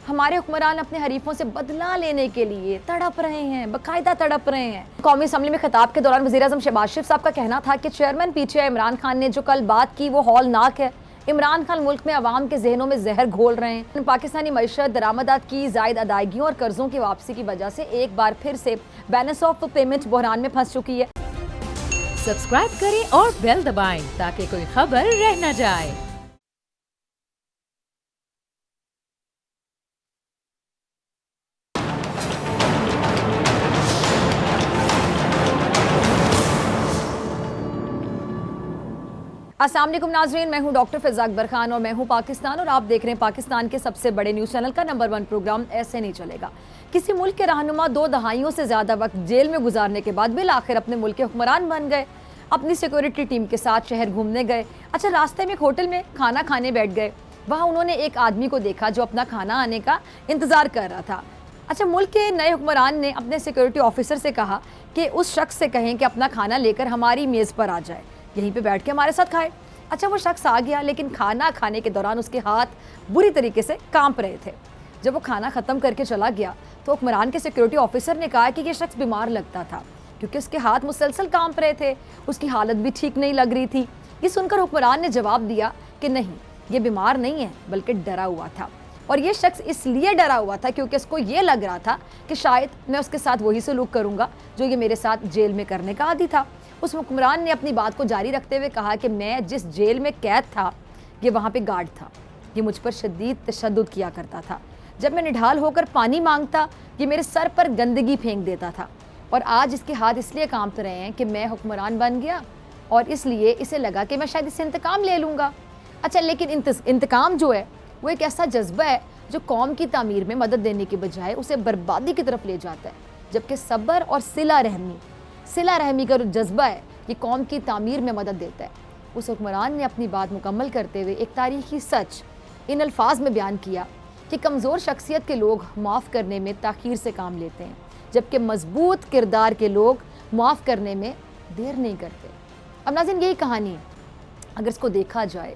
हमारे हुक्मरान अपने हरीफों से बदला लेने के लिए तड़प रहे हैं, बाकायदा तड़प रहे हैं। कौमी असम्बली में खिताब के दौरान वज़ीर-ए-आज़म शहबाज शरीफ साहब का कहना था कि चेयरमैन पीटीआई इमरान खान ने जो कल बात की वो हौलनाक है। इमरान खान मुल्क में अवाम के जहनों में जहर घोल रहे हैं। पाकिस्तानी मईशत दरामदात की जायद अदायगियों और कर्जों की वापसी की वजह से एक बार फिर से बैलेंस ऑफ पेमेंट बहरान में फंस चुकी है। सब्सक्राइब करें और बेल दबाएं ताकि कोई खबर रह न जाए। अस्सलाम वालेकुम नाज़रीन, मैं हूं डॉक्टर फ़िज़ा अकबर खान और मैं हूं पाकिस्तान और आप देख रहे हैं पाकिस्तान के सबसे बड़े न्यूज़ चैनल का नंबर 1 प्रोग्राम ऐसे नहीं चलेगा। किसी मुल्क के रहनुमा 2 दहाइयों से ज़्यादा वक्त जेल में गुजारने के बाद बिल आखिर अपने मुल्क के हुक्मरान बन गए। अपनी सिक्योरिटी टीम के साथ शहर घूमने गए। अच्छा, रास्ते में एक होटल में खाना खाने बैठ गए। वहाँ उन्होंने एक आदमी को देखा जो अपना खाना आने का इंतज़ार कर रहा था। अच्छा, मुल्क के नए हुक्मरान ने अपने सिक्योरिटी ऑफिसर से कहा कि उस शख्स से कहें कि अपना खाना लेकर हमारी मेज़ पर आ जाए, यहीं पे बैठ के हमारे साथ खाए। अच्छा, वो शख्स आ गया, लेकिन खाना खाने के दौरान उसके हाथ बुरी तरीके से कांप रहे थे। जब वो खाना ख़त्म करके चला गया तो हुक्मरान के सिक्योरिटी ऑफिसर ने कहा कि ये शख्स बीमार लगता था क्योंकि उसके हाथ मुसलसल कांप रहे थे, उसकी हालत भी ठीक नहीं लग रही थी। ये सुनकर हुक्मरान ने जवाब दिया कि नहीं, ये बीमार नहीं है बल्कि डरा हुआ था। और ये शख्स इसलिए डरा हुआ था क्योंकि उसको ये लग रहा था कि शायद मैं उसके साथ वही सलूक करूँगा जो ये मेरे साथ जेल में करने का आदी था। उस हुक्मरान ने अपनी बात को जारी रखते हुए कहा कि मैं जिस जेल में कैद था ये वहाँ पे गार्ड था। ये मुझ पर शदीद तशद्दुद किया करता था। जब मैं निढाल होकर पानी मांगता ये मेरे सर पर गंदगी फेंक देता था। और आज इसके हाथ इसलिए कांप रहे हैं कि मैं हुक्मरान बन गया और इसलिए इसे लगा कि मैं शायद इससे इंतकाम ले लूँगा। अच्छा, लेकिन इंतकाम जो है वो एक ऐसा जज्बा है जो कौम की तामीर में मदद देने के बजाय उसे बर्बादी की तरफ ले जाता है, जबकि सब्र और सिला रहमी का जो जज्बा है ये कौम की तामीर में मदद देता है। उस हुक्मरान ने अपनी बात मुकम्मल करते हुए एक तारीखी सच इन अल्फाज में बयान किया कि कमज़ोर शख्सियत के लोग माफ़ करने में ताख़ीर से काम लेते हैं, जबकि मजबूत किरदार के लोग माफ़ करने में देर नहीं करते। अब नाज़रीन, यही कहानी है। अगर इसको देखा जाए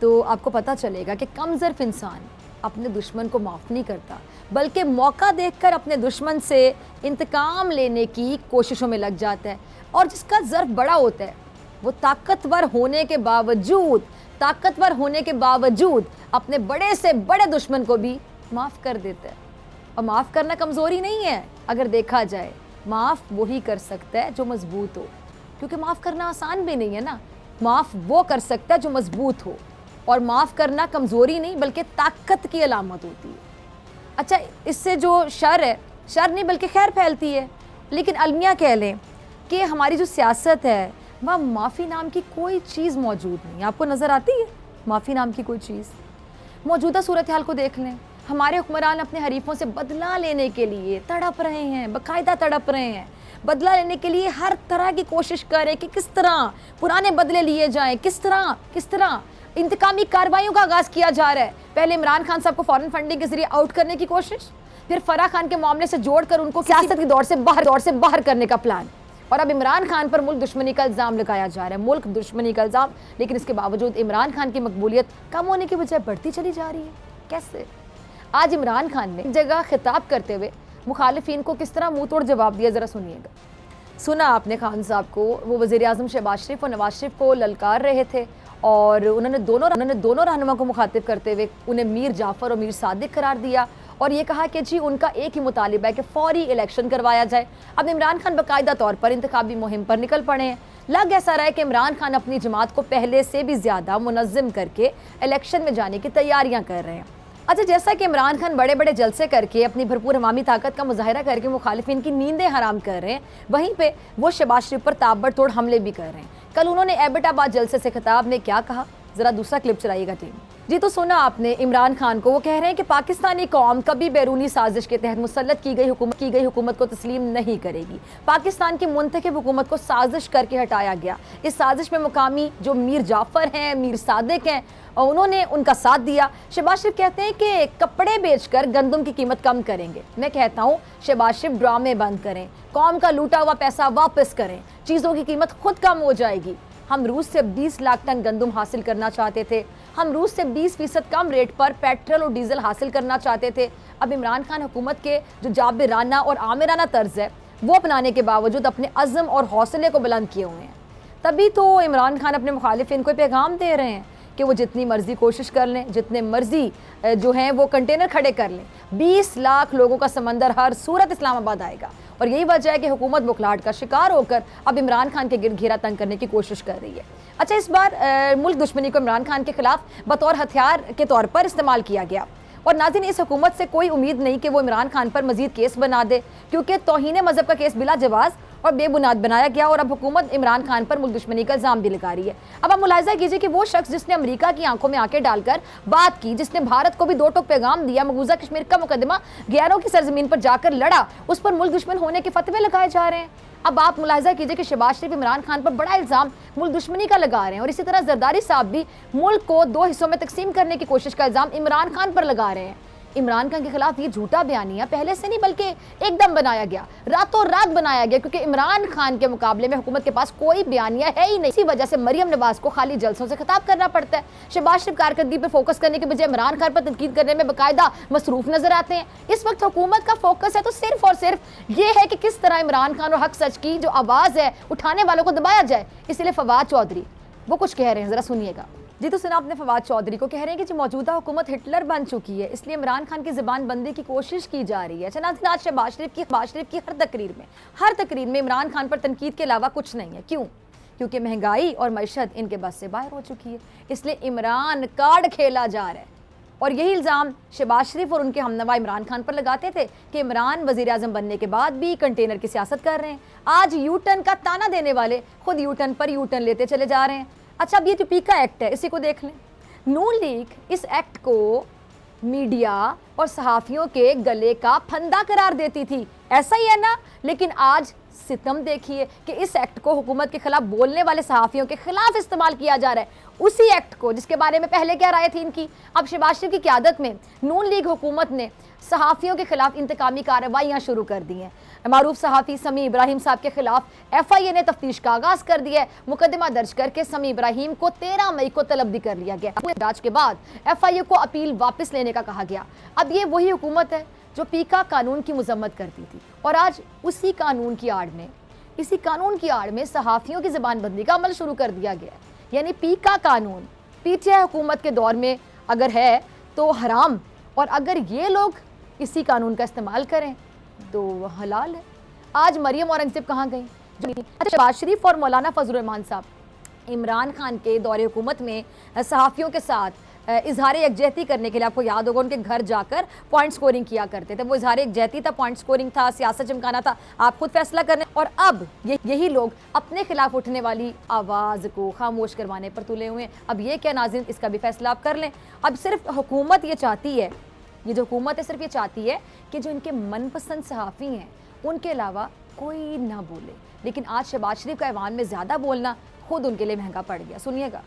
तो आपको पता चलेगा कि कमज़र्फ़ इंसान अपने दुश्मन को माफ़ नहीं करता बल्कि मौका देखकर अपने दुश्मन से इंतकाम लेने की कोशिशों में लग जाता है। और जिसका ज़र्फ़ बड़ा होता है वो ताकतवर होने के बावजूद अपने बड़े से बड़े दुश्मन को भी माफ़ कर देता है। और माफ़ करना कमज़ोरी नहीं है, अगर देखा जाए माफ़ वही कर सकता है जो मज़बूत हो, क्योंकि माफ़ करना आसान भी नहीं है ना। माफ़ वो कर सकता है जो मज़बूत हो, और माफ़ करना कमज़ोरी नहीं बल्कि ताकत की अलामत होती है। अच्छा, इससे जो शर है, शर नहीं बल्कि खैर फैलती है। लेकिन अलमिया कह लें कि हमारी जो सियासत है वह माफ़ी नाम की कोई चीज़ मौजूद नहीं। आपको नज़र आती है माफ़ी नाम की कोई चीज़? मौजूदा सूरत हाल को देख लें। हमारे हुक्मरान अपने हरीफों से बदला लेने के लिए तड़प रहे हैं, बाकायदा तड़प रहे हैं। बदला लेने के लिए हर तरह की कोशिश करें कि किस तरह पुराने बदले लिए जाएं, किस तरह इंतकामी कार्रवाइयों का आगाज़ किया जा रहा है। पहले इमरान खान साहब को फॉरेन फंडिंग के जरिए आउट करने की कोशिश, फिर फराह खान के मामले से जोड़कर उनको सियासत की दौर से बाहर करने का प्लान, और अब इमरान खान पर मुल्क दुश्मनी का इल्ज़ाम लगाया जा रहा है, मुल्क दुश्मनी का इल्ज़ाम। लेकिन इसके बावजूद इमरान खान की मकबूलियत कम होने की बजाय बढ़ती चली जा रही है। कैसे? आज इमरान खान ने जगह खिताब करते हुए मुखालिफिन को किस तरह मुँह तोड़ जवाब दिया, ज़रा सुनिएगा। सुना आपने खान साहब को, वो वज़ीर-ए-आज़म शहबाज शरीफ और नवाज शरीफ को ललकार रहे थे और उन्होंने दोनों रहनुमा को मुखातिब करते हुए उन्हें मीर जाफ़र और मीर सादिक करार दिया और ये कहा कि जी उनका एक ही मुतालिबा है कि फौरी इलेक्शन करवाया जाए। अब इमरान खान बाकायदा तौर पर इंतखाबी मुहिम पर निकल पड़े हैं। लग ऐसा रहा है कि इमरान खान अपनी जमात को पहले से भी ज़्यादा मुनज़्ज़म करके इलेक्शन में जाने की तैयारियाँ कर रहे हैं। अच्छा, जैसा कि इमरान खान बड़े बड़े जलसे करके अपनी भरपूर अवामी ताकत का मुजाहिरा करके मुखालिफिन की नींदें हराम कर रहे हैं, वहीं पे वो शहबाज शरीफ पर ताबड़तोड़ हमले भी कर रहे हैं। कल उन्होंने एबटाबाद जलसे से खिताब में क्या कहा, ज़रा दूसरा क्लिप चलाइएगा टीम जी। तो सुना आपने इमरान खान को, वो कह रहे हैं कि पाकिस्तानी कौम कभी बैरूनी साजिश के तहत मुसल्लत की गई हुकूमत को तस्लीम नहीं करेगी। पाकिस्तान की मुंतखब हुकूमत को साजिश करके हटाया गया। इस साजिश में मुकामी जो मीर जाफ़र हैं, मीर सादिक हैं, और उन्होंने उनका साथ दिया। शहबाज शरीफ कहते हैं कि कपड़े बेचकर गंदम की कीमत कम करेंगे। मैं कहता हूँ शहबाज शरीफ ड्रामे बंद करें, कौम का लूटा हुआ पैसा वापस करें, चीज़ों की कीमत खुद कम हो जाएगी। हम रूस से 20 लाख टन गंदम हासिल करना चाहते थे, हम रूस से 20% कम रेट पर पेट्रोल और डीजल हासिल करना चाहते थे। अब इमरान खान हुकूमत के जो जाबिराना और आमिराना तर्ज है वो अपनाने के बावजूद अपने अज़्म और हौसले को बुलंद किए हुए हैं। तभी तो इमरान खान अपने मुखालिफिन को पैगाम दे रहे हैं कि वो जितनी मर्जी कोशिश कर लें, जितने मर्जी जो हैं वो कंटेनर खड़े कर लें, 20 लाख लोगों का समंदर हर सूरत इस्लामाबाद आएगा। और यही वजह है कि हुकूमत बुखलाहट का शिकार होकर अब इमरान खान के गिरद घेरा तंग करने की कोशिश कर रही है। अच्छा, इस बार मुल्क दुश्मनी को इमरान खान के खिलाफ बतौर हथियार के तौर पर इस्तेमाल किया गया। और नाज़रीन, इस हुकूमत से कोई उम्मीद नहीं कि वो इमरान खान पर मजीद केस बना दे, क्योंकि तौहीन मज़हब का केस बिला जवाज़ और बेबुनाद बनाया गया और अब हुकूमत इमरान खान पर मुल्क दुश्मनी का इल्ज़ाम भी लगा रही है। अब आप मुलाहिज़ा कीजिए कि वो शख्स जिसने अमेरिका की आंखों में आंखें डालकर बात की, जिसने भारत को भी दो टोक पैगाम दिया, मकबूजा कश्मीर का मुकदमा गैरों की सरजमीन पर जाकर लड़ा, उस पर मुल्क दुश्मन होने के फतवे लगाए जा रहे हैं। अब आप मुलाहिज़ा कीजिए कि शहबाज शरीफ इमरान खान पर बड़ा इल्ज़ाम मुल्क दुश्मनी का लगा रहे हैं और इसी तरह जरदारी साहब भी मुल्क को 2 हिस्सों में तकसीम करने की कोशिश का इल्ज़ाम इमरान खान पर लगा रहे हैं। इमरान खान के खिलाफ ये झूठा बयानिया पहले से नहीं बल्कि एकदम बनाया गया, रातों रात बनाया गया, क्योंकि इमरान खान के मुकाबले में हुकूमत के पास कोई बयानिया है ही नहीं। इसी वजह से मरियम नवाज को खाली जलसों से खिताब करना पड़ता है। शहबाज शरीफ कारकर्दगी पर फोकस करने के बजाय इमरान खान पर तनकीद करने में बाकायदा मसरूफ नजर आते हैं। इस वक्त हुकूमत का फोकस है तो सिर्फ और सिर्फ ये है कि किस तरह इमरान खान और हक सच की जो आवाज़ है उठाने वालों को दबाया जाए। इसलिए फवाद चौधरी वो कुछ कह रहे हैं, ज़रा सुनिएगा। जी, तो सुना आपने फवाद चौधरी को, कह रहे हैं कि जो मौजूदा हुकूमत हिटलर बन चुकी है, इसलिए इमरान खान की ज़बान बंदी की कोशिश की जा रही है। चनाज़ आज शहबाज शरीफ की हर तकरीर में इमरान खान पर तनकीद के अलावा कुछ नहीं है। क्यों? क्योंकि महंगाई और मईशत इनके बस से बाहर हो चुकी है, इसलिए इमरान कार्ड खेला जा रहा है। और यही इल्ज़ाम शहबाज शरीफ और उनके हमनवा इमरान खान पर लगाते थे कि इमरान वज़ीर आज़म बनने के बाद भी कंटेनर की सियासत कर रहे हैं। आज यू टर्न का ताना देने वाले खुद यू टर्न पर यू टर्न लेते चले जा रहे हैं। अच्छा, अब ये जो पीका एक्ट है इसी को देख लें। नून लीग इस एक्ट को मीडिया और सहाफ़ियों के गले का फंदा करार देती थी, ऐसा ही है ना? लेकिन आज सितम देखिए कि इस एक्ट को हुकूमत के खिलाफ बोलने वाले सहाफ़ियों के खिलाफ इस्तेमाल किया जा रहा है, उसी एक्ट को जिसके बारे में पहले क्या राय थी इनकी। अब शहबाज शरीफ की क़यादत में नून लीग हुकूमत ने सहाफ़ियों के खिलाफ इंतकामी कार्रवाइयाँ शुरू कर दी हैं। मारूफ सहाफ़ी समी इब्राहिम साहब के खिलाफ FIA ने तफ्तीश का आगाज़ कर दिया है। मुकदमा दर्ज करके समी इब्राहिम को 13 मई को तलबदी कर लिया गया। जांच के बाद FIA को अपील वापस लेने का कहा गया। अब ये वही हुकूमत है जो पीका कानून की मजम्मत करती थी और आज इसी कानून की आड़ में सहाफ़ियों की ज़बानबंदी का अमल शुरू कर दिया गया। यानी पीका कानून PTI हुकूमत के दौर में अगर है तो हराम, और अगर ये लोग इसी कानून का इस्तेमाल करें तो हलाल है। आज मरियम औरंगज़ेब कहाँ गई? शहबाज शरीफ और मौलाना फजलुर रहमान साहब इमरान खान के दौरे हुकूमत में सहाफ़ियों के साथ इजहार यकजहती करने के लिए, आपको याद होगा, उनके घर जाकर पॉइंट स्कोरिंग किया करते थे। वो इजहार यकजहती था, पॉइंट स्कोरिंग था, सियासत चमकाना था, आप खुद फैसला करने। और अब यही लोग अपने खिलाफ उठने वाली आवाज़ को खामोश करवाने पर तुले हुए हैं। अब ये क्या नाज़रीन, इसका भी फैसला आप कर लें। अब सिर्फ हुकूमत ये चाहती है, ये जो हुकूमत है सिर्फ ये चाहती है कि जो इनके मनपसंद सहाफ़ी हैं उनके अलावा कोई ना बोले। लेकिन आज शहबाज शरीफ का ऐवान में ज़्यादा बोलना खुद उनके लिए महंगा पड़ गया। सुनिएगा,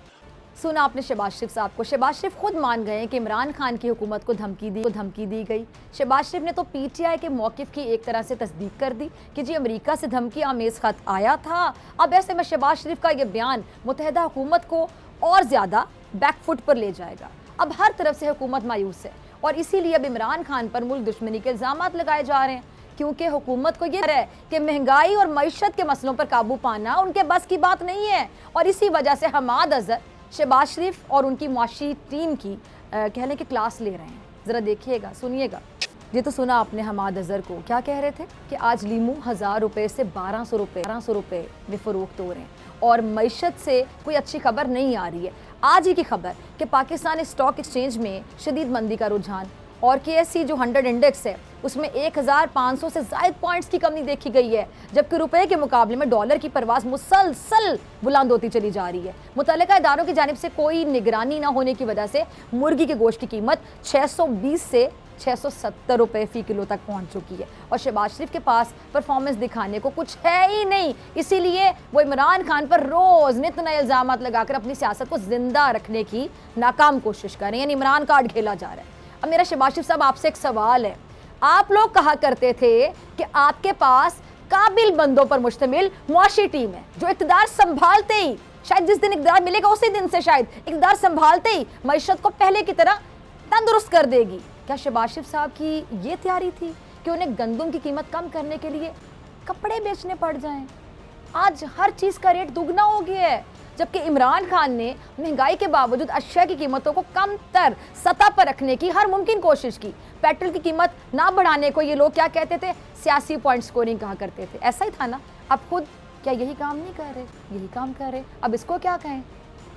सुना आपने शहबाज शरीफ साहब को। शहबाज शरीफ खुद मान गए कि इमरान खान की हुकूमत को धमकी दी गई। शहबाज शरीफ ने तो PTI के मौक़िफ़ की एक तरह से तस्दीक कर दी कि जी अमेरिका से धमकी आमेज़ ख़त आया था। अब ऐसे में शहबाज शरीफ का ये बयान मुत्तहिदा हुकूमत को और ज़्यादा बैकफुट पर ले जाएगा। अब हर तरफ से हुकूमत मायूस है और इसीलिए अब इमरान खान पर मुल्क दुश्मनी के इल्ज़ामात लगाए जा रहे हैं, क्योंकि हुकूमत को ये है कि महंगाई और मईशत के मसलों पर काबू पाना उनके बस की बात नहीं है। और इसी वजह से हमाद अज़हर शहबाज शरीफ और उनकी मुआशी टीम की कह लें कि क्लास ले रहे हैं। ज़रा देखिएगा, सुनिएगा। ये तो सुना आपने हमाद अज़हर को, क्या कह रहे थे कि आज लीमू 1000 रुपये से 1200 रुपये में फ़रोख्त हो रहे हैं और मईशत से कोई अच्छी खबर नहीं आ रही है। आज ही की खबर कि पाकिस्तान स्टॉक एक्सचेंज में शदीद मंदी का रुझान और KSE जो 100 इंडेक्स है उसमें 1500 से ज़ायद पॉइंट्स की कमी देखी गई है, जबकि रुपए के मुकाबले में डॉलर की परवाज़ मुसलसल बुलंद होती चली जा रही है। मुतल्लिका इदारों की जानिब से कोई निगरानी न होने की वजह से मुर्गी के गोश्त की कीमत 620 से 670 रुपये फ़ी किलो तक पहुंच चुकी है और शहबाज शरीफ के पास परफॉर्मेंस दिखाने को कुछ है ही नहीं। इसीलिए वो इमरान खान पर रोज़ नित नए इल्ज़ाम लगाकर अपनी सियासत को जिंदा रखने की नाकाम कोशिश कर रहे हैं, यानी इमरान कार्ड खेला जा रहा है। अब मेरा शहबाज शरीफ साहब आपसे एक सवाल है, आप लोग कहा करते थे कि आपके पास काबिल बंदों पर मुश्तमिल मुआशी टीम है जो इक़्तिदार संभालते ही शायद जिस दिन इक़्तिदार मिलेगा उसी दिन से शायद इक़्तिदार संभालते ही मईशत को पहले की तरह तंदुरुस्त कर देगी। क्या शहबाज शरीफ साहब की ये तैयारी थी कि उन्हें गंदम की कीमत कम करने के लिए कपड़े बेचने पड़ जाएं? आज हर चीज़ का रेट दुगना हो गया है, जबकि इमरान खान ने महंगाई के बावजूद अशिया की कीमतों को कम तर सतह पर रखने की हर मुमकिन कोशिश की। पेट्रोल की कीमत ना बढ़ाने को ये लोग क्या कहते थे, सियासी पॉइंट स्कोरिंग कहा करते थे। ऐसा ही था ना। अब खुद क्या यही काम नहीं कर रहे, यही काम कर रहे, अब इसको क्या कहें।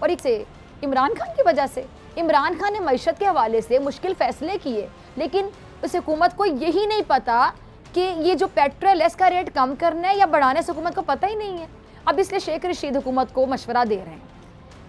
और एक से इमरान खान की वजह से, इमरान खान ने मईशत के हवाले से मुश्किल फैसले किए, लेकिन उस हुकूमत को यही नहीं पता कि ये जो पेट्रोल है इसका रेट कम करना है या बढ़ाने से हुकूमत को पता ही नहीं है। अब इसलिए शेख रशीद हुकूमत को मशवरा दे रहे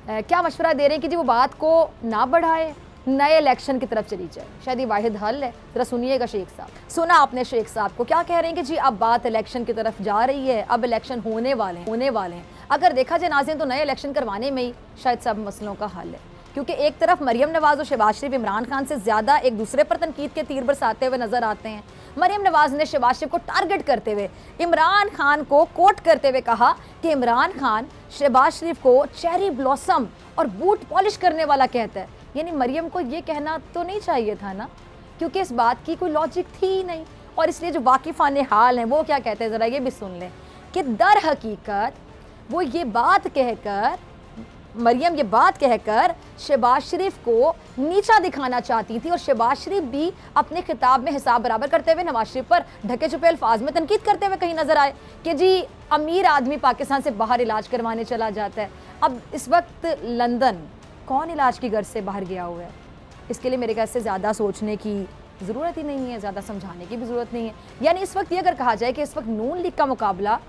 हैं। क्या मशवरा दे रहे हैं कि जी वो बात को ना बढ़ाए, नए इलेक्शन की तरफ चली जाए। शायद ये वाहिद हल है। ज़रा सुनिएगा शेख साहब। सुना आपने शेख साहब को, क्या कह रहे हैं कि जी अब बात इलेक्शन की तरफ जा रही है, अब इलेक्शन होने वाले हैं। अगर देखा जाए नाज़रीन तो नए इलेक्शन करवाने में ही शायद सब मसलों का हल है, क्योंकि एक तरफ मरियम नवाज़ और शहबाज शरीफ इमरान खान से ज़्यादा एक दूसरे पर तनकीद के तीर बरसाते हुए नजर आते हैं। मरियम नवाज़ ने शहबाज शरीफ को टारगेट करते हुए इमरान खान को कोट करते हुए कहा कि इमरान खान शहबाज शरीफ को चेरी ब्लॉसम और बूट पॉलिश करने वाला कहता है। यानी मरियम को ये कहना तो नहीं चाहिए था ना, क्योंकि इस बात की कोई लॉजिक थी ही नहीं। और इसलिए जो वाकिफ़ाने हाल हैं वो क्या कहते हैं, ज़रा ये भी सुन लें कि दर हकीकत वो ये बात कहकर, मरियम ये बात कहकर शहबाज शरीफ को नीचा दिखाना चाहती थी, और शहबाज शरीफ भी अपने खिताब में हिसाब बराबर करते हुए नवाज शरीफ पर ढके छुपे अल्फाज में तनकीद करते हुए कहीं नजर आए कि जी अमीर आदमी पाकिस्तान से बाहर इलाज करवाने चला जाता है। अब इस वक्त लंदन कौन इलाज की गर्ज से बाहर गया हुआ है, इसके लिए मेरे ख्याल से ज़्यादा सोचने की ज़रूरत ही नहीं है, ज़्यादा समझाने की भी ज़रूरत नहीं है। यानी इस वक्त ये अगर कहा जाए कि इस वक्त नून लीग का मुकाबला,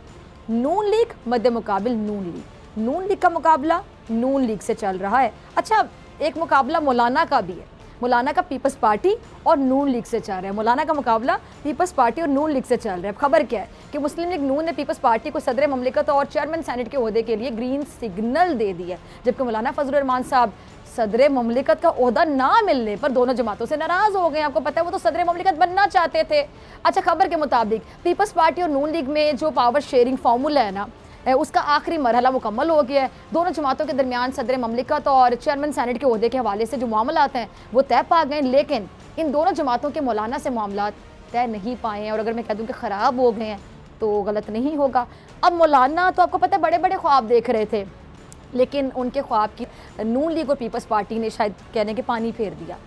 नून लीग मद्दे मुकाबिल नून लीग का मुकाबला नून लीग से चल रहा है। अच्छा, एक मुकाबला मौलाना का भी है, मौलाना का पीपल्स पार्टी और नून लीग से चल रहा है। मौलाना का मुकाबला पीपल्स पार्टी और नून लीग से चल रहा है। खबर क्या है कि मुस्लिम लीग नून ने पीपल्स पार्टी को सदर ममलिकत और चेयरमैन सेनेट के ओहदे के लिए ग्रीन सिग्नल दे दिया, जबकि मौलाना फजलुर रहमान साहब सदर ममलिकत का ओहदा ना मिलने पर दोनों जमातों से नाराज़ हो गए। आपको पता है वो तो सदर ममलिकत बनना चाहते थे। अच्छा, खबर के मुताबिक पीपल्स पार्टी और नून लीग में जो पावर शेयरिंग फार्मूला है ना, उसका आखिरी मरहला मुकम्मल हो गया है। दोनों जमातों के दरमियान सदर ममलिकत और चेयरमैन सेनेट के ओहदे के हवाले से जो मामलात हैं वो तय पा गए, लेकिन इन दोनों जमातों के मौलाना से मामलात तय नहीं पाए हैं। और अगर मैं कह दूँ कि ख़राब हो गए हैं तो गलत नहीं होगा। अब मौलाना तो आपको पता है बड़े बड़े ख्वाब देख रहे थे, लेकिन उनके ख्वाब की नून लीग और पीपल्स पार्टी ने शायद कहने के पानी फेर दिया।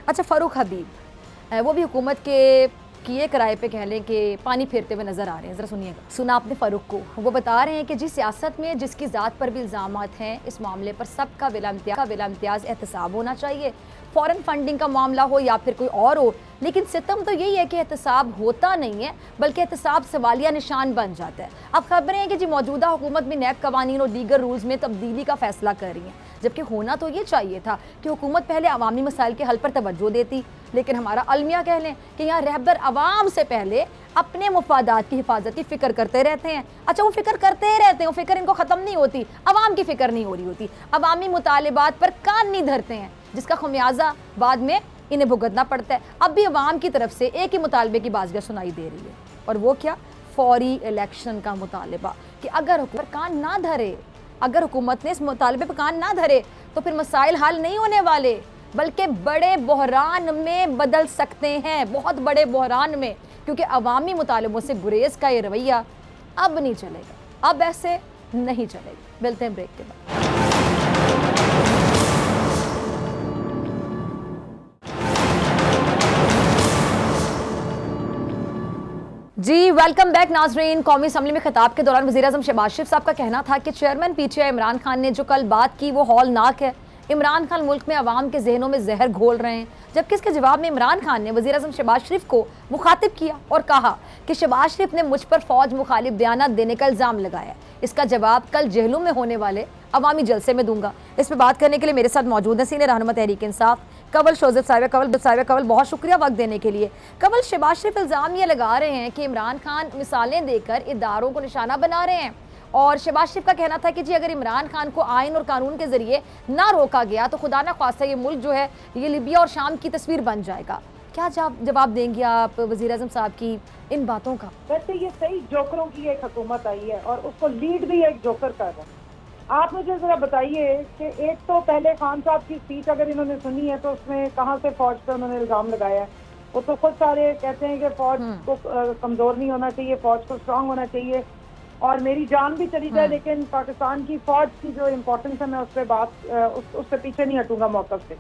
अच्छा, फ़ारूक हबीब वो भी हुकूमत के किए किराए पे कह लें कि पानी फेरते हुए नज़र आ रहे हैं। ज़रा सुनिएगा। सुना आपने फ़ारूक को, वो बता रहे हैं कि जिस सियासत में जिसकी ज़ात पर भी इल्ज़ामात हैं, इस मामले पर सबका बिला इम्तियाज़ एहतसाब होना चाहिए। फ़ॉरेन फंडिंग का मामला हो या फिर कोई और हो, लेकिन सितम तो यही है कि एहतसाब होता नहीं है, बल्कि एहतसाब सवालिया निशान बन जाता है। अब खबरें हैं कि जी मौजूदा हुकूमत भी नैब कवानीन और दीगर रूल्स में तब्दीली का फैसला कर रही है, जबकि होना तो ये चाहिए था कि हुकूमत पहले अवामी मसाइल के हल पर तवज्जो देती। लेकिन हमारा अलमिया कह लें कि यहाँ रहबर अवाम से पहले अपने मुफादात की हिफाजत की फ़िक्र करते रहते हैं। अच्छा, वो फ़िक्र करते रहते हैं, वो फ़िक्र इनको ख़त्म नहीं होती, अवाम की फ़िक्र नहीं हो रही होती, अवामी मुतालिबात पर कान नहीं धरते हैं, जिसका खमियाजा बाद में इन्हें भुगतना पड़ता है। अब भी अवाम की तरफ से एक ही मुतालबे की बाज़गाह सुनाई दे रही है, और वो क्या, फौरी इलेक्शन का मुतालबा। कि अगर हुकूमत कान ना धरे, अगर हुकूमत ने इस मुतालबे पर कान ना धरे तो फिर मसाइल हल नहीं होने वाले, बल्कि बड़े बहरान में बदल सकते हैं, बहुत बड़े बहरान में, क्योंकि अवामी मुतालबों से गुरेज का ये रवैया अब नहीं चलेगा, अब ऐसे नहीं चलेगा। मिलते हैं ब्रेक के बाद। जी वेलकम बैक नाजरीन। कौमी असम्बली में खिताब के दौरान वज़ीर आज़म शहबाज शरीफ साहब का कहना था कि चेयरमैन पीटीआई इमरान खान ने जो कल बात की वो हौलनाक है। इमरान खान मुल्क में अवाम के जहनों में जहर घोल रहे हैं। जबकि इसके जवाब में इमरान खान ने वज़ीर आज़म शहबाज शरीफ को मुखातिब किया और कहा कि शहबाज शरीफ ने मुझ पर फौज मुखालिफ बयानात देने का इल्ज़ाम लगाया। इसका जवाब कल जेलों में होने वाले अवामी जलसे में दूंगा। इस पर बात करने के लिए मेरे साथ मौजूद है सीनियर रहनुमा तहरीक इंसाफ कंवल शोज़ेब साहिबा। कंवल, बहुत शुक्रिया वक्त देने के लिए। कंवल, शहबाज शरीफ इल्ज़ाम ये लगा रहे हैं कि इमरान खान मिसालें देकर इदारों को निशाना बना रहे हैं, और शहबाज शरीफ का कहना था कि जी अगर इमरान खान को आइन और कानून के ज़रिए ना रोका गया तो खुदा ना ख्वास्ता ये मुल्क जो है ये लिबिया और शाम की तस्वीर बन जाएगा। क्या जवाब देंगे आप वज़ीर आज़म साहब की इन बातों का? वैसे ये सही जोकरों की एक हुकूमत आई है और उसको लीड भी एक जोकर कर रहा है। आप मुझे जरा बताइए कि एक तो पहले खान साहब की स्पीच अगर इन्होंने सुनी है तो उसमें कहाँ से फौज पे उन्होंने इल्जाम लगाया है। वो तो खुद सारे कहते हैं कि फौज को कमजोर नहीं होना चाहिए, फौज को स्ट्रांग होना चाहिए और मेरी जान भी चली जाए लेकिन पाकिस्तान की फौज की जो इम्पोर्टेंस है मैं उस पर उससे पीछे नहीं हटूंगा मौकफ से।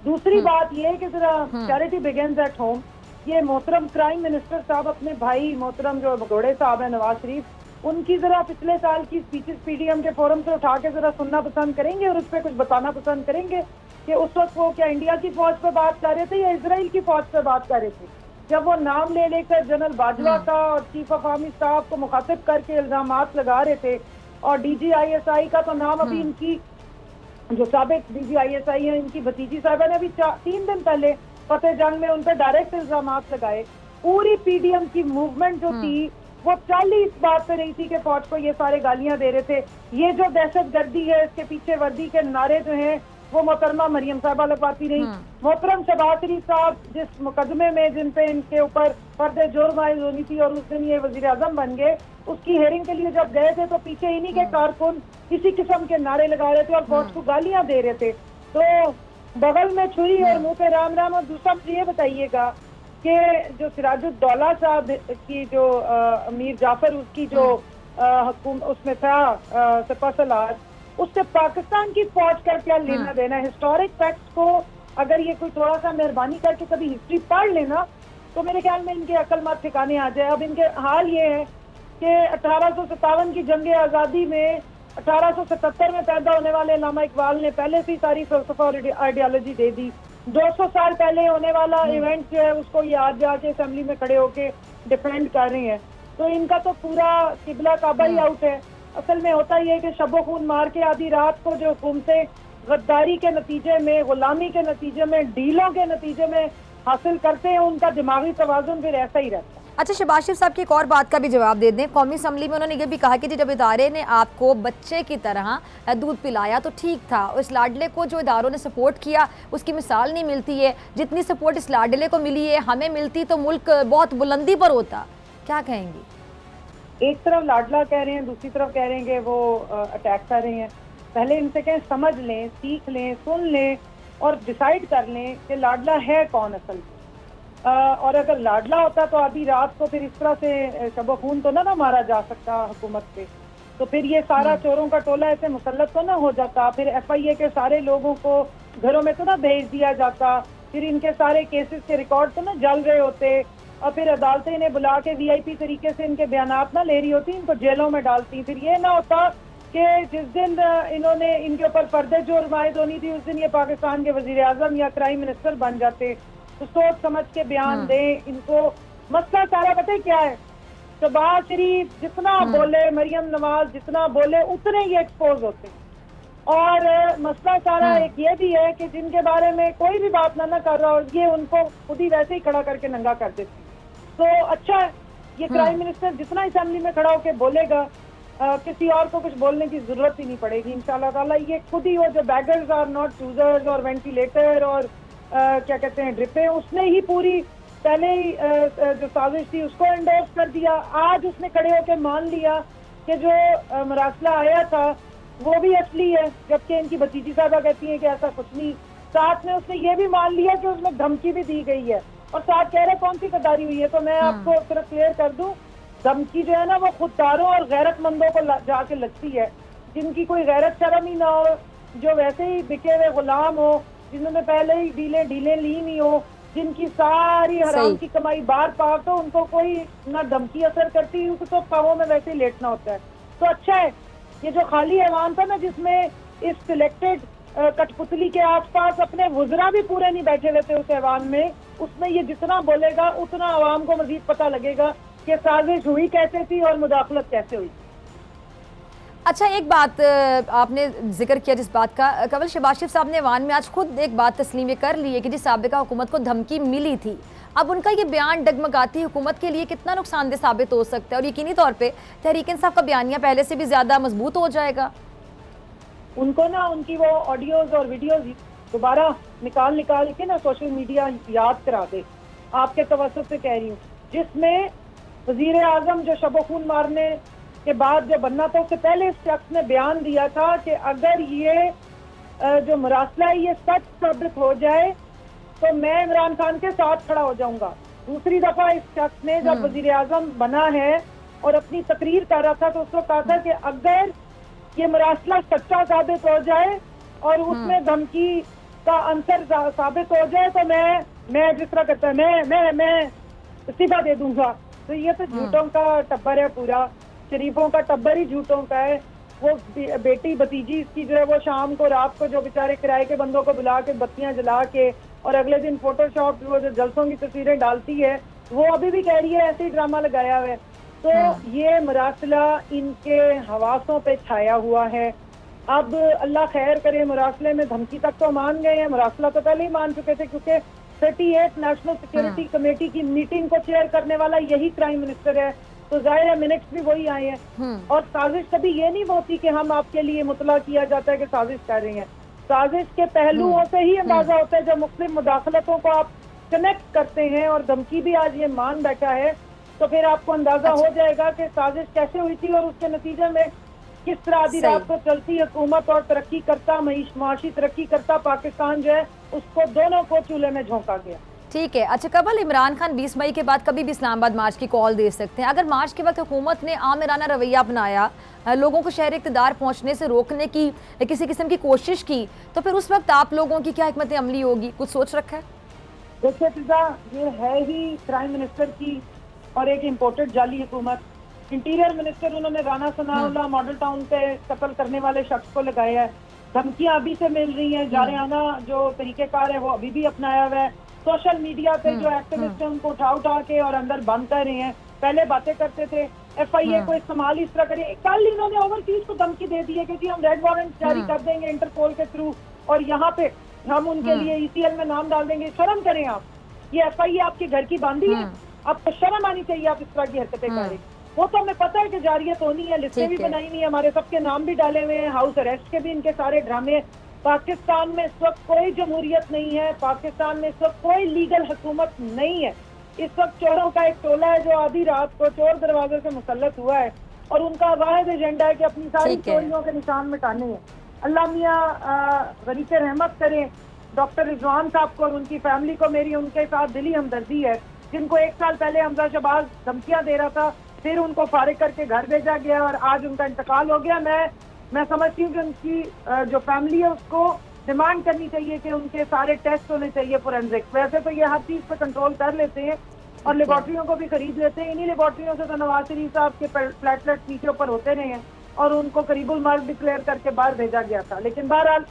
दूसरी बात ये है कि जरा चैरिटी बिगिंस एट होम। ये मोहतरम प्राइम मिनिस्टर साहब अपने भाई मोहतरम जो भगोड़े साहब है नवाज शरीफ, उनकी जरा पिछले साल की स्पीचेस पीडीएम के फोरम से उठा के जरा सुनना पसंद करेंगे और उस पर कुछ बताना पसंद करेंगे कि उस वक्त वो क्या इंडिया की फौज पे बात कर रहे थे या इसराइल की फौज पे बात कर रहे थे, जब वो नाम ले लेकर जनरल बाजवा का और चीफ ऑफ आर्मी स्टाफ को मुखातिब करके इल्जामात लगा रहे थे और DGISI का तो नाम अभी इनकी जो साबिक DGISI है इनकी भतीजी साहबा ने अभी 3 दिन पहले फतेह जंग में उन पर डायरेक्ट इल्जामात लगाए। पूरी पीडीएम की मूवमेंट जो थी वो 40 बात पे रही थी कि फौज को ये सारे गालियां दे रहे थे, ये जो दहशत गर्दी है इसके पीछे वर्दी के नारे जो हैं वो मोहतरमा मरियम साहबा लगवाती रही। मोहतरम शहबाज शरीफ साहब जिस मुकदमे में जिन पे इनके ऊपर पर्दे जुर्म आयद होनी थी और उस दिन ये वजीर आजम बन गए, उसकी हेयरिंग के लिए जब गए थे तो पीछे इन्हीं के कारकुन इसी किस्म के नारे लगा रहे थे और फौज को गालियां दे रहे थे। तो बगल में छुरी और मुंह पे राम राम। और दूसरा मुझे ये बताइएगा कि जो सिराजुद्दौला साहब की जो अमीर जाफर उसकी जो उसमें था सपासलार, उससे पाकिस्तान की फौज का क्या लेना देना। हिस्टोरिक फैक्ट्स को अगर ये कोई थोड़ा सा मेहरबानी करके कभी हिस्ट्री पढ़ लेना तो मेरे ख्याल में इनके अकल मत ठिकाने आ जाए। अब इनके हाल ये है कि 1857 की जंग आज़ादी में 1877 में पैदा होने वाले अल्लामा इकबाल ने पहले से ही सारी फलसफा और आइडियोलॉजी दे दी। 200 साल पहले होने वाला इवेंट जो है उसको ये आज जाके असेंबली में खड़े होके डिफेंड कर रही हैं। तो इनका तो पूरा किबला काबा ही आउट है। असल में होता ही है कि शबो खून मार के आधी रात को जो हुकूमतें गद्दारी के नतीजे में, गुलामी के नतीजे में, डीलों के नतीजे में हासिल करते हैं, उनका दिमागी तवाज़ुन फिर ऐसा ही रहता है। अच्छा, शहबाज शरीफ साहब की एक और बात का भी जवाब दे दें। कौमी असम्बली में उन्होंने ये भी कहा कि जब इदारे ने आपको बच्चे की तरह दूध पिलाया तो ठीक था, और इस लाडले को जो इदारों ने सपोर्ट किया उसकी मिसाल नहीं मिलती है। जितनी सपोर्ट इस लाडले को मिली है, हमें मिलती तो मुल्क बहुत बुलंदी पर होता। क्या कहेंगी? एक तरफ लाडला कह रहे हैं, दूसरी तरफ कह रहे हैं कि वो अटैक कर रहे हैं। पहले इनसे कहें समझ लें, सीख लें, सुन लें और डिसाइड कर लें कि लाडला है कौन असल में। और अगर लाडला होता तो आधी रात को फिर इस तरह से शबो खून तो ना मारा जा सकता हुकूमत पे, तो फिर ये सारा चोरों का टोला ऐसे मुसल्लत तो ना हो जाता, फिर FIA के सारे लोगों को घरों में तो ना भेज दिया जाता, फिर इनके सारे केसेस के रिकॉर्ड तो ना जल रहे होते और फिर अदालतें इन्हें बुला के VIP तरीके से इनके बयानात ना ले रही होती, इनको जेलों में डालती। फिर ये ना होता कि जिस दिन इन्होंने इनके ऊपर पर्दे जुर्म आयद होनी थी उस दिन ये पाकिस्तान के वजीर आजम या प्राइम मिनिस्टर बन जाते। तो सोच समझ के बयान दें इनको। मसला सारा पता है क्या है, शहबाज शरीफ जितना बोले, मरियम नवाज जितना बोले, उतने ही एक्सपोज होते हैं। और मसला सारा एक ये भी है कि जिनके बारे में कोई भी बात ना कर रहा और ये उनको खुद ही वैसे ही खड़ा करके नंगा कर देते। तो अच्छा है, ये प्राइम मिनिस्टर जितना असेंबली में खड़ा होकर बोलेगा किसी और को कुछ बोलने की जरूरत ही नहीं पड़ेगी इंशाल्लाह ताला। ये खुद ही वो जो बैगर्स आर नॉट चूजर्स और वेंटिलेटर और क्या कहते हैं ड्रिपें, उसने ही पूरी पहले ही जो साजिश थी उसको एंडोर्स कर दिया। आज उसने खड़े होकर मान लिया कि जो मरासला आया था वो भी असली है, जबकि इनकी भतीजी साहबा कहती है कि ऐसा कुछ नहीं। साथ में उसने ये भी मान लिया कि उसमें धमकी भी दी गई है और साथ कह रहे कौन सी गद्दारी हुई है। तो मैं आपको सिर्फ क्लियर कर दूं, धमकी जो है ना वो खुददारों और गैरतमंदों को जाके लगती है, जिनकी कोई गैरत शर्म ही ना हो, जो वैसे ही बिके हुए गुलाम हो, जिन्होंने पहले ही ढीलें ली नहीं हो, जिनकी सारी हराम की कमाई बाहर पार, तो उनको कोई ना धमकी असर करती, उनको तो पावों में वैसे ही लेटना होता है। तो अच्छा है ये जो खाली ऐवान था ना जिसमें इस सिलेक्टेड कठपुतली के आसपास अपने वुज़रा भी पूरे नहीं बैठे हुए थे उस ऐवान में, उसमें ये जितना बोलेगा उतना आवाम को मजीद पता लगेगा कि साजिश हुई कैसे थी और मुदाखलत कैसे हुई। अच्छा, एक बात आपने जिक्र किया जिस बात का, कवल शहबाज शरीफ साहब ने ऐवान में आज खुद एक बात तस्लीम कर ली है कि जिस साबिका हुकूमत को धमकी मिली थी, अब उनका ये बयान डगमगाती हुकूमत के लिए कितना नुकसानदेह साबित हो सकता है और यकीनी तौर पे तहरीक इंसाफ का बयानिया पहले से भी ज़्यादा मजबूत हो जाएगा। उनको ना उनकी वो ऑडियोज और वीडियोज दोबारा निकाल के ना सोशल मीडिया याद करा दे, आपके तवज्जुह से कह रही हूँ, जिसमें वजीर आजम जो शबो खून मारने के बाद जो बनना था उससे पहले इस शख्स ने बयान दिया था कि अगर ये जो मुरासला है ये सच साबित हो जाए तो मैं इमरान खान के साथ खड़ा हो जाऊंगा। दूसरी दफा इस शख्स ने जब वजीर आजम बना है और अपनी तकरीर कर रहा था तो उसको कहा था कि अगर ये मुरासला सच्चा साबित हो जाए और उसमें धमकी का अंसर साबित हो जाए तो मैं जिस तरह करता है मैं इस्तीफा दे दूंगा। तो ये तो झूठों का टब्बर है, पूरा शरीफों का टब्बर ही झूठों का है। वो बेटी भतीजी इसकी जो है वो शाम को रात को जो बेचारे किराए के बंदों को बुला के बत्तियां जला के और अगले दिन फोटोशॉप वो जो जलसों की तस्वीरें डालती है वो अभी भी कह रही है ऐसे ही ड्रामा लगाया हुआ है। तो ये मुरासला इनके हवासों पे छाया हुआ है। अब अल्लाह खैर करे, मुरासले में धमकी तक तो मान गए हैं, मुरासला तो पहले ही मान चुके थे क्योंकि 38 नेशनल सिक्योरिटी कमेटी की मीटिंग को चेयर करने वाला यही प्राइम मिनिस्टर है, तो जाहिर है मिनट्स भी वही आए हैं। और साजिश कभी ये नहीं होती कि हम आपके लिए मुतला किया जाता है कि साजिश कर रही हैं। साजिश के पहलुओं से ही अंदाजा होता है। जब मुस्लिम मुदाखलतों को आप कनेक्ट करते हैं और धमकी भी आज ये मान बैठा है तो फिर आपको अंदाजा हो जाएगा कि साजिश कैसे हुई थी और उसके नतीजे में किस तरह आधी रात को चलती हुकूमत और तरक्की करता माशी तरक्की करता पाकिस्तान जो है उसको दोनों को चूल्हे में झोंका गया। ठीक है। अच्छा कबल, इमरान खान 20 मई के बाद कभी भी इस्लामाबाद मार्च की कॉल दे सकते हैं। अगर मार्च के वक्त हुकूमत ने आमिराना रवैया अपनाया, लोगों को शहर इक़्तिदार पहुंचने से रोकने की किसी किस्म की कोशिश की, तो फिर उस वक्त आप लोगों की क्या हिकमत अमली होगी? कुछ सोच रखा है? देखिए फिजा, ये है ही प्राइम मिनिस्टर की और एक इम्पोर्टेड जाली हुकूमत। इंटीरियर मिनिस्टर उन्होंने राना सनाउल्लाह मॉडल टाउन पे कत्ल करने वाले शख्स को लगाया है। धमकियां अभी से मिल रही हैं, जारियाना जो तरीकेकार है वो अभी भी अपनाया हुआ है। सोशल मीडिया पे जो एक्टिविस्ट हैं उनको उठा के और अंदर बंद कर रहे हैं। पहले बातें करते थे, FIA को इस्तेमाल इस तरह करें। कल इन्होंने ओवरसीज को धमकी दे दी है कि हम रेड वारंट जारी कर देंगे इंटरपोल के थ्रू और यहाँ पे हम उनके लिए ECL में नाम डाल देंगे। शर्म करें आप, ये FIA आपके घर की बांधी है, आपको शर्म आनी चाहिए। आप इस तरह की हरकतें करें। वो तो हमें पता है कि जारियत होनी है, लिस्टें भी बनाई हुई है, हमारे सबके नाम भी डाले हुए हैं, हाउस अरेस्ट के भी इनके सारे ड्रामे। पाकिस्तान में इस वक्त कोई जमहूरियत नहीं है, पाकिस्तान में इस वक्त कोई लीगल हुकूमत नहीं है। इस वक्त चोरों का एक टोला है जो आधी रात को चोर दरवाजे से मुसल्लत हुआ है और उनका वाहिद एजेंडा है कि अपनी सारी चोरियों के निशान मिटाने हैं। अल्लाह मियाँ गरीब रहमत करें डॉक्टर रिजवान साहब को और उनकी फैमिली को। मेरी उनके साथ दिली हमदर्दी है, जिनको 1 साल पहले हमजा शहबाज धमकियां दे रहा था, फिर उनको फारिग करके घर भेजा गया और आज उनका इंतकाल हो गया। मैं समझती हूँ कि उनकी जो फैमिली है उसको डिमांड करनी चाहिए कि उनके सारे टेस्ट होने चाहिए फोरेंसिक। वैसे तो ये हर चीज़ पे कंट्रोल कर लेते हैं और लेबॉर्ट्रियों को भी खरीद लेते हैं। इन्हीं लेबॉर्ट्रियों से तो नवाज शरीफ साहब के प्लेटलेट नीचे ऊपर होते रहे हैं और उनको करीबुल मर्द डिक्लेयर करके बाहर भेजा गया था। लेकिन बहरहाल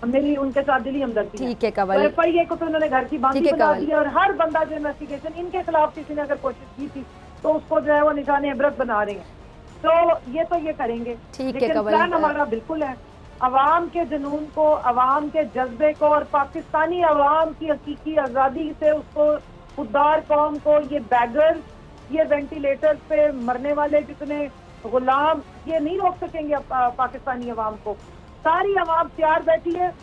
मेरी उनके साथ दिली हमदर्दी है। ठीक है कवल, FIA को तो उन्होंने घर की बांधी बना दी और हर बंदा जो इन्वेस्टिगेशन इनके खिलाफ किसी ने अगर कोशिश की थी तो उसको जो है वो निशाने इबरत बना रहे हैं। तो ये करेंगे। लेकिन प्लान हमारा बिल्कुल है, अवाम के जुनून को, अवाम के जज्बे को और पाकिस्तानी अवाम की हकीकी आज़ादी से उसको खुददार कौम को, ये बैगर्स, ये वेंटिलेटर पे मरने वाले जितने गुलाम, ये नहीं रोक सकेंगे पाकिस्तानी अवाम को। सारी अवाम तैयार बैठी है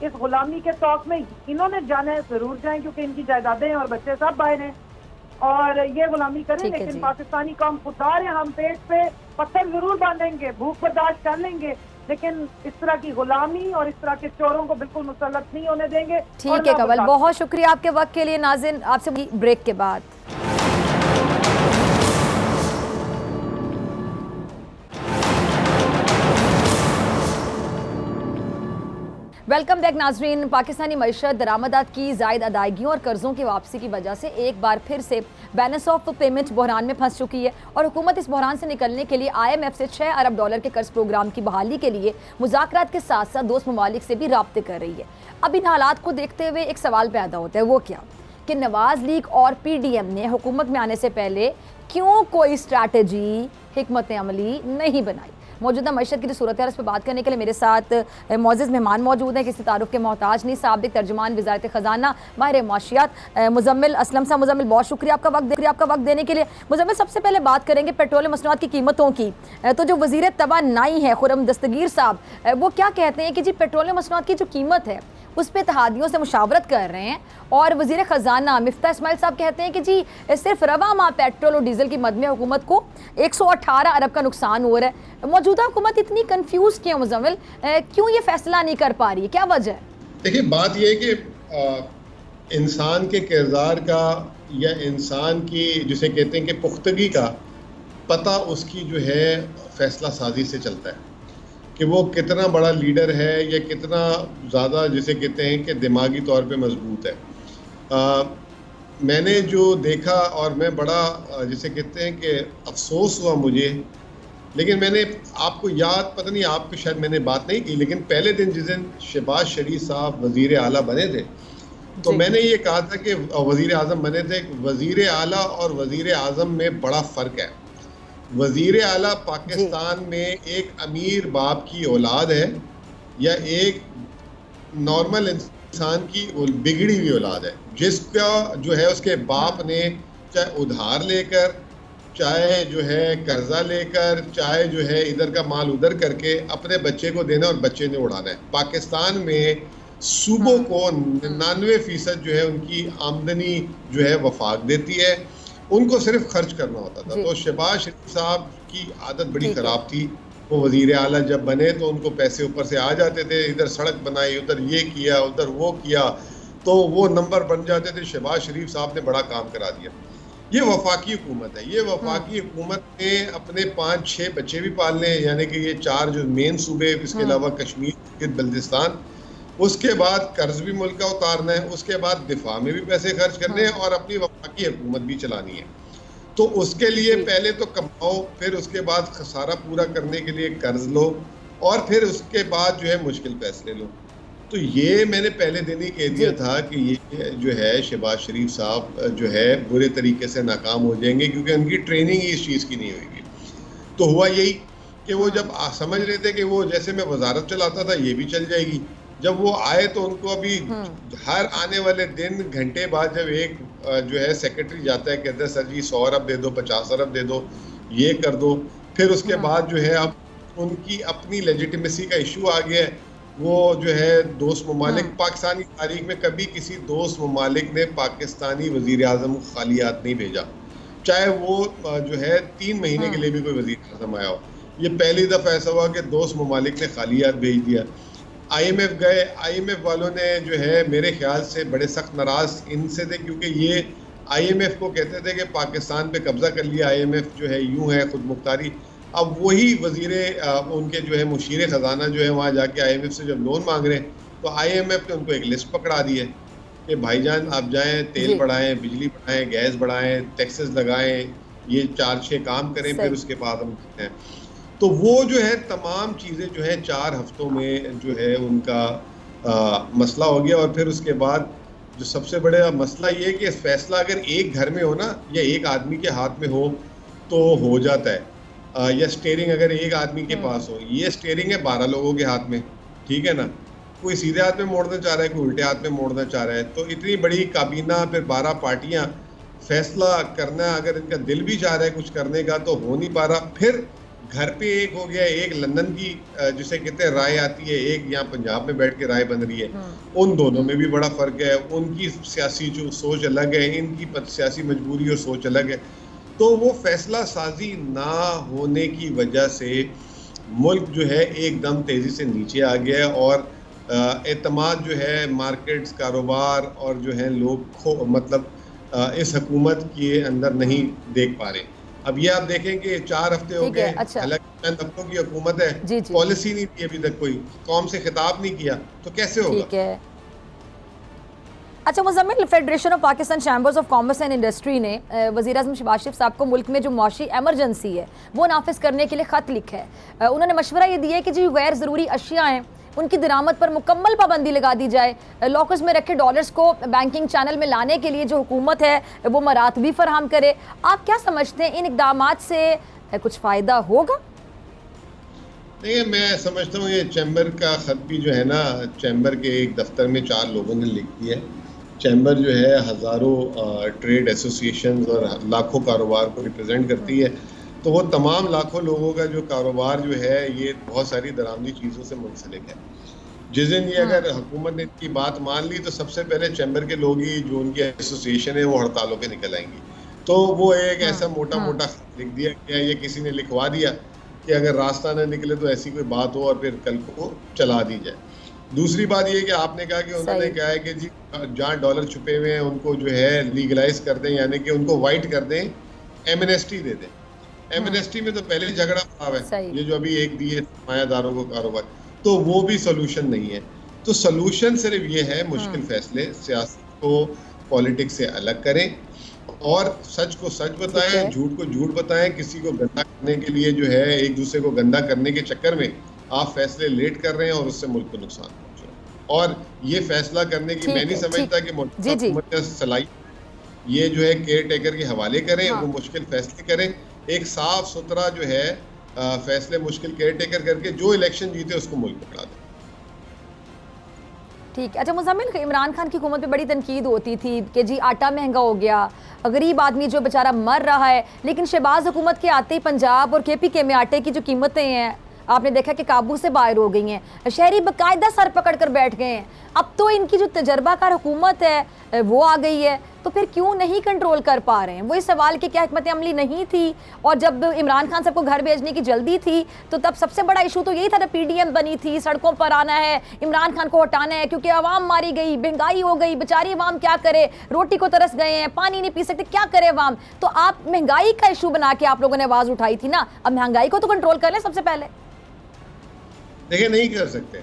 इस गुलामी के तौक में। इन्होंने जाना है जरूर जाएं क्योंकि इनकी जायदादें हैं और बच्चे सब बाहर हैं और ये गुलामी करें। लेकिन पाकिस्तानी कौम खुददार है, हम पेट पे पत्थर जरूर बांधेंगे, भूख बर्दाश्त कर लेंगे, लेकिन इस तरह की गुलामी और इस तरह के चोरों को बिल्कुल मुसल्लत नहीं होने देंगे। ठीक है कवल, बहुत शुक्रिया आपके वक्त के लिए। नाज़रीन, आपसे ब्रेक के बाद वेलकम बैक नाजरीन। पाकिस्तानी मईशत दरामदात की ज़ायद अदायगियों और कर्ज़ों की वापसी की वजह से एक बार फिर से बैलेंस ऑफ पेमेंट बहरान में फंस चुकी है और हुकूमत इस बहरान से निकलने के लिए IMF से $6 अरब के कर्ज प्रोग्राम की बहाली के लिए मुज़ाकरात के साथ साथ दोस्त ममालिक से भी राब्ते कर रही है। अब इन हालात को देखते हुए एक सवाल पैदा होता है, वो क्या कि नवाज लीग और PDM ने हुकूमत में आने से पहले क्यों कोई स्ट्रैटेजी, हिकमत अमली नहीं बनाई। मौजूदा मईशत की जो सूरत है उस पर बात करने के लिए मेरे साथ मौजूद मेहमान मौजूद हैं, किसी तारुफ के मोहताज नहीं, साबिक तर्जुमान वज़ारत ख़जाना माहिर माशियात मुजम्मिल असलम साहब। मुजम्मिल, बहुत शुक्रिया आपका वक्त देने के लिए। मुजम्मिल, सबसे पहले बात करेंगे पेट्रोल मसनूआत की कीमतों की। तो जो वज़ीर तवानाई है खुर्रम दस्तगीर साहब, वो क्या कहते हैं कि जी पेट्रोल मसनूआत की जो कीमत है उस पर इत्तेहादियों से मुशावरत कर रहे हैं। और वज़ीर ख़जाना मिफ्ता इस्माइल साहब कहते हैं कि जी सिर्फ रवा माह पेट्रोल और डीजल की मद में हुकूमत को 118 अरब का नुकसान हो रहा है। मौजूदा हुकूमत इतनी कन्फ्यूज़ क्यों मुज़म्मिल, क्यों ये फैसला नहीं कर पा रही है, क्या वजह है? देखिए, बात यह है कि इंसान के किरदार का या इंसान की जिसे कहते हैं कि पुख्तगी का पता उसकी जो है फैसला साजी से चलता है कि वो कितना बड़ा लीडर है या कितना ज़्यादा जिसे कहते हैं कि दिमागी तौर पे मजबूत है। मैंने जो देखा और मैं बड़ा जिसे कहते हैं कि अफसोस हुआ मुझे, लेकिन मैंने आपको याद, पता नहीं आपको शायद मैंने बात नहीं की, लेकिन पहले दिन जिस दिन शहबाज शरीफ साहब वज़ीर आला बने थे तो मैंने ये कहा था कि वज़ीर आज़म बने थे। वज़ीर आला और वज़ीर आज़म में बड़ा फ़र्क है। वज़ीर आला पाकिस्तान में एक अमीर बाप की औलाद है या एक नॉर्मल इंसान की बिगड़ी हुई औलाद है, जिसका जो है उसके बाप ने चाहे उधार लेकर, चाहे जो है कर्जा लेकर, चाहे जो है इधर का माल उधर करके अपने बच्चे को देना और बच्चे ने उड़ाना है। पाकिस्तान में सूबों को 99% जो है उनकी आमदनी जो है वफाक देती है, उनको सिर्फ खर्च करना होता था। तो शहबाज शरीफ साहब की आदत बड़ी ख़राब थी। वो वज़ीर आला जब बने तो उनको पैसे ऊपर से आ जाते थे, इधर सड़क बनाई, उधर ये किया, उधर वो किया, तो वो नंबर बन जाते थे। शहबाज शरीफ साहब ने बड़ा काम करा दिया। ये वफाकी हुकूमत है। ये वफाकी हुकूमत ने अपने 5-6 बच्चे भी पालने हैं, यानी कि ये 4 जो मेन सूबे, इसके अलावा कश्मीर, बल्दिस्तान, उसके बाद कर्ज भी मुल्क का उतारना है, उसके बाद दिफा में भी पैसे खर्च करने हैं और अपनी वफाकी हुकूमत भी चलानी है। तो उसके लिए पहले तो कमाओ, फिर उसके बाद खसारा पूरा करने के लिए कर्ज लो और फिर उसके बाद जो है मुश्किल फैसले लो। तो ये मैंने पहले दिन ही कह दिया था कि ये जो है शहबाज शरीफ साहब जो है बुरे तरीके से नाकाम हो जाएंगे, क्योंकि उनकी ट्रेनिंग ही इस चीज़ की नहीं होगी। तो हुआ यही कि वो जब समझ रहे थे कि वो जैसे मैं वजारत चलाता था ये भी चल जाएगी, जब वो आए तो उनको अभी हर आने वाले दिन घंटे बाद जब एक जो है सेक्रेटरी जाता है, कहते हैं सर जी 100 अरब दे दो, 50 अरब दे दो, ये कर दो, फिर उसके बाद जो है अब उनकी अपनी लेजिटिमेसी का इशू आ गया है। वो जो है दोस्त ममालिक, पाकिस्तानी तारीख में कभी किसी दोस्त ममालिक ने पाकिस्तानी वज़ीर आज़म को खाली हाथ नहीं भेजा, चाहे वो जो है 3 महीने के लिए भी कोई वज़ीर आज़म आया हो। ये पहली दफ़ा ऐसा हुआ कि दोस्त ममालिक ने खाली हाथ भेज दिया। IMF गए, IMF वालों ने जो है मेरे ख्याल से बड़े सख्त नाराज़ इनसे थे, क्योंकि ये IMF को कहते थे कि पाकिस्तान पे कब्ज़ा कर लिया, IMF जो है यूं है खुद मुख्तारी। अब वही वज़ीरे उनके जो है मुशीर ख़जाना जो है वहाँ जाके IMF से जब लोन मांग रहे हैं तो IMF ने उनको एक लिस्ट पकड़ा दी है कि भाईजान आप जाएँ, तेल बढ़ाएँ, बिजली बढ़ाएँ, गैस बढ़ाएँ, टैक्सेस लगाएँ, ये 4-6 काम करें, फिर उसके बाद हम करते हैं। तो वो जो है तमाम चीज़ें जो है 4 हफ्तों में जो है उनका मसला हो गया। और फिर उसके बाद जो सबसे बड़ा मसला ये है कि फैसला अगर एक घर में हो ना या एक आदमी के हाथ में हो तो हो जाता है, या स्टीयरिंग अगर एक आदमी के पास हो। ये स्टीयरिंग है 12 लोगों के हाथ में, ठीक है ना, कोई सीधे हाथ में मोड़ना चाह रहा है, कोई उल्टे हाथ में मोड़ना चाह रहा है। तो इतनी बड़ी काबीना, फिर 12 पार्टियाँ, फैसला करना, अगर इनका दिल भी चाह रहा है कुछ करने का तो हो नहीं पा रहा। फिर घर पे एक हो गया, एक लंदन की जिसे कहते हैं राय आती है, एक यहाँ पंजाब में बैठ के राय बन रही है। उन दोनों में भी बड़ा फ़र्क है, उनकी सियासी जो सोच अलग है, इनकी सियासी मजबूरी और सोच अलग है। तो वो फैसला साजी ना होने की वजह से मुल्क जो है एकदम तेज़ी से नीचे आ गया है और एतमाद जो है मार्केट्स, कारोबार और जो है लोग मतलब इस हुकूमत के अंदर नहीं देख पा रहे। अब ये आप देखें कि 4 हफ्ते हो गए, हालांकि चंद हफ्तों की हुकूमत है, पॉलिसी नहीं थी अभी तक, कोई कौम से खिताब नहीं किया, तो कैसे होगा? ठीक है। अच्छा Muzammil, federation of Pakistan chambers of commerce and industry ने वज़ीर आज़म शहबाज शरीफ साहब को मुल्क में जो मौशी एमरजेंसी है वो नाफिज करने के लिए ख़त लिखा है। उन्होंने मशवरा ये दिया है कि जो गैर ज़रूरी अशिया हैं उनकी दरामद पर मुकम्मल पाबंदी लगा दी जाए। लॉकर्स में रखे डॉलर्स को बैंकिंग चैनल में लाने के लिए जो हुकूमत है वो मरात भी फराहम करे। आप क्या समझते हैं, इन इक़दामात से कुछ फ़ायदा होगा? नहीं, मैं समझता हूँ ये चैम्बर का ख़त भी जो है ना, चैम्बर के एक दफ्तर में 4 लोगों ने लिख दिया है। चैम्बर जो है हज़ारों ट्रेड एसोसिएशंस और लाखों कारोबार को रिप्रेजेंट करती है। तो वो तमाम लाखों लोगों का जो कारोबार जो है ये बहुत सारी दरामदी चीज़ों से मुंसलिक है। जिस दिन ये अगर हुकूमत ने इनकी बात मान ली तो सबसे पहले चैम्बर के लोग ही, जो उनकी एसोसिएशन है, वो हड़तालों पे निकल आएंगी। तो वो एक ऐसा मोटा मोटा लिख दिया गया, ये किसी ने लिखवा दिया कि अगर रास्ता न निकले तो ऐसी कोई बात हो और फिर कल को चला दी जाए। दूसरी बात ये कि आपने कहा कि उन्होंने कहा है कि जी जहाँ डॉलर छुपे हुए हैं उनको जो है लीगलाइज कर दें, यानी कि उनको वाइट कर दें, एमनेस्टी दे दें। एमनेस्टी में तो पहले ही झगड़ा हुआ है, ये जो अभी एक दिए सरमायादारों को कारोबार, तो वो भी सोल्यूशन नहीं है। तो सोल्यूशन सिर्फ ये है, मुश्किल फैसले, सियासत को पॉलिटिक्स से अलग करें और सच को सच बताएं, झूठ को झूठ बताएं। किसी को गंदा करने के लिए जो है, एक दूसरे को गंदा करने के चक्कर में आप फैसले लेट कर रहे हैं और उससे मुल्क को नुकसान पहुंच रहा है। और ये फैसला करने की मैं नहीं समझता कि हुकूमत का सलाहियत ये जो है केयर टेकर के हवाले करें, वो मुश्किल फैसले करें, एक साफ सुथरा जो है फैसले मुश्किल केयर टेकर करके जो इलेक्शन जीते उसको मुल्क को बढ़ा दें। ठीक है। अच्छा मुज़म्मिल, इमरान खान की हुकूमत पे बड़ी तनकीद होती थी कि जी आटा महंगा हो गया, गरीब आदमी जो बेचारा मर रहा है, लेकिन शहबाज हुकूमत के आते ही पंजाब और KPK में आटे की जो कीमतें हैं आपने देखा कि काबू से बाहर हो गई हैं, शहरी बाकायदा सर पकड़ कर बैठ गए हैं। अब तो इनकी जो तजर्बाकार हुकूमत है वो आ गई है, तो फिर क्यों नहीं कंट्रोल कर पा रहे हैं? वही सवाल कि क्या हिकमत अमली नहीं थी, और जब इमरान खान साहब को घर भेजने की जल्दी थी तो तब सबसे बड़ा इशू तो यही था, जब PDM बनी थी, सड़कों पर आना है, इमरान खान को हटाना है, क्योंकि आवाम मारी गई, महंगाई हो गई, बेचारी आवाम क्या करे, रोटी को तरस गए हैं, पानी नहीं पी सकते, क्या करे आवाम। तो आप महंगाई का इशू बना के आप लोगों ने आवाज़ उठाई थी ना, अब महंगाई को तो कंट्रोल कर लें सबसे पहले। देखिए नहीं कर सकते।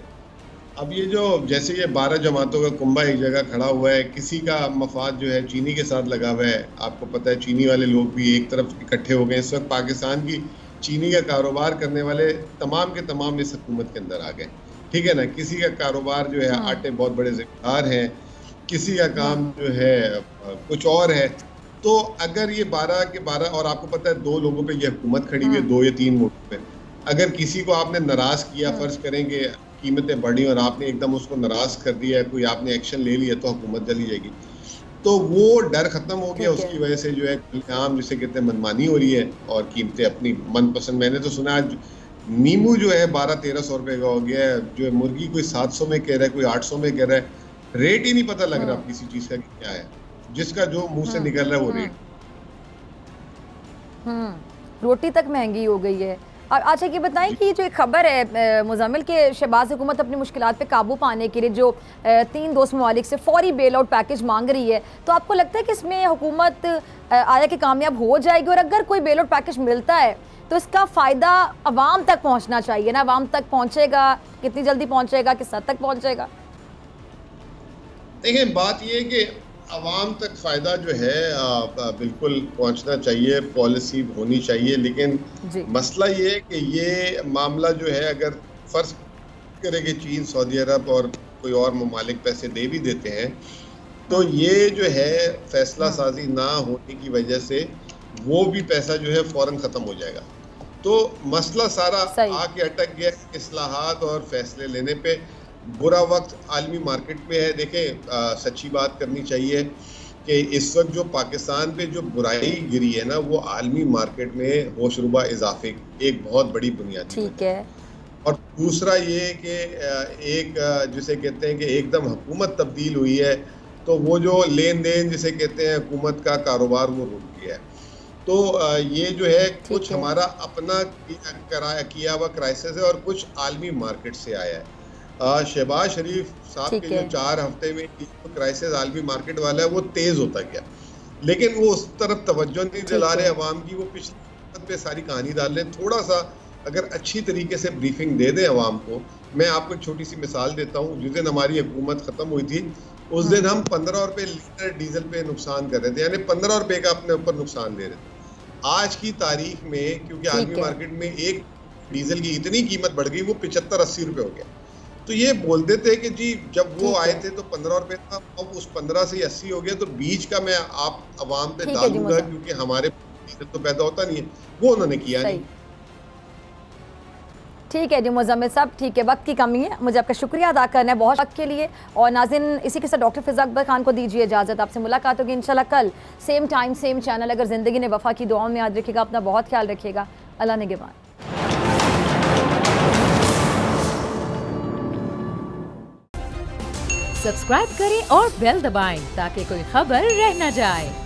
अब ये जो जैसे ये 12 जमातों का कुंभा एक जगह खड़ा हुआ है, किसी का मफाद जो है चीनी के साथ लगा हुआ है। आपको पता है चीनी वाले लोग भी एक तरफ इकट्ठे हो गए। इस वक्त पाकिस्तान की चीनी का कारोबार करने वाले तमाम के तमाम इस हुकूमत के अंदर आ गए, ठीक है ना। किसी का कारोबार जो है आटे बहुत बड़े जिम्मेदार हैं, किसी का काम जो है कुछ और है। तो अगर ये 12 के 12, और आपको पता है 2 लोगों पे ये हुकूमत खड़ी हुई है, 2 या 3 वोटों पे। अगर किसी को आपने नाराज किया, फर्ज करेंगे कीमतें बढ़ी और आपने एकदम उसको नाराज कर दिया, कोई आपने एक्शन ले लिया, तो हुकूमत चली जाएगी। तो वो डर खत्म हो गया, उसकी वजह से जो है आम जिसे कहते हैं मनमानी हो रही है और कीमतें अपनी मनपसंद। मैंने तो सुना आज नींबू जो है 1200-1300 रुपए का हो गया है, जो है मुर्गी कोई 700 में कह रहा है, कोई 800 में कह रहा है। रेट ही नहीं पता लग रहा किसी चीज का क्या है, जिसका जो मुंह से निकल रहा है वो रेट। रोटी तक महंगी हो गई है। और अच्छा ये बताएं कि जो एक खबर है मुज़म्मिल के शहबाज हुकूमत अपनी मुश्किलात पे काबू पाने के लिए जो 3 दोस्त ममालिक से फौरी बेल आउट पैकेज मांग रही है, तो आपको लगता है कि इसमें हुकूमत आया कि कामयाब हो जाएगी? और अगर कोई बेल आउट पैकेज मिलता है तो इसका फ़ायदा आवाम तक पहुँचना चाहिए ना, आवाम तक पहुँचेगा? कितनी जल्दी पहुँचेगा, किस हद तक पहुँचेगा? देखिए बात ये है कि आवाम तक फ़ायदा जो है बिल्कुल पहुंचना चाहिए, पॉलिसी होनी चाहिए। लेकिन मसला ये है कि ये मामला जो है, अगर फ़र्ज़ करें कि चीन, सऊदी अरब और कोई और ममालिक पैसे दे भी देते हैं, तो ये जो है फ़ैसला साजी ना होने की वजह से वो भी पैसा जो है फ़ौरन ख़त्म हो जाएगा। तो मसला सारा आके अटक गया इस्लाहात और फैसले लेने पे। बुरा वक्त आलमी मार्केट में है। देखें सच्ची बात करनी चाहिए कि इस वक्त जो पाकिस्तान पे जो बुराई गिरी है ना, वो आलमी मार्केट में होशरुबा इजाफे एक बहुत बड़ी बुनियाद है। और दूसरा ये कि एक जिसे कहते हैं कि एकदम हुकूमत तब्दील हुई है, तो वो जो लेन देन जिसे कहते हैं हुकूमत का कारोबार, वो रुक गया है। तो ये जो है कुछ हमारा अपना किया हुआ क्राइसिस है और कुछ आलमी मार्केट से आया है। शहबाज शरीफ साहब के जो 4 हफ्ते में क्राइसिस आलमी मार्केट वाला है, वो तेज होता गया, लेकिन वो उस तरफ तवज्जो नहीं दिला रहे अवाम की। वो पिछले पे सारी कहानी डाल रहे। थोड़ा सा अगर अच्छी तरीके से ब्रीफिंग दे दें अवाम को। मैं आपको एक छोटी सी मिसाल देता हूँ। जिस दिन हमारी हुकूमत ख़त्म हुई थी, उस दिन हम 15 रुपये लीटर डीजल पे नुकसान कर रहे थे, यानी 15 रुपये का अपने ऊपर नुकसान ले रहे थे। आज की तारीख में क्योंकि आलमी मार्केट में एक डीजल की इतनी कीमत बढ़ गई, वो 75-80 रुपये हो गया। तो ये बोल देते कि जी जब वो आए थे तो 15 रुपये था, अब उस 15 से 80 हो गया। तो बीच का मैं आप अवाम पे डाल दूंगा, क्योंकि हमारे डीजल तो पैदा होता नहीं है, वो उन्होंने किया नहीं। ठीक है जी मुज़म्मिल साहब, ठीक है, वक्त की कमी है, मुझे आपका शुक्रिया अदा करना है बहुत वक्त के लिए। और नाज़रीन, इसी के साथ डॉक्टर फ़िज़ा अकबर खान को दीजिए इजाज़त। आपसे मुलाकात होगी इंशाल्लाह कल, सेम टाइम सेम चैनल। अगर ज़िंदगी ने वफ़ा की दुआओं में याद रखिएगा, अपना बहुत ख्याल रखिएगा। अल्लाह निगहबान। सब्सक्राइब करें और बेल दबाएं ताकि कोई खबर रह न जाए।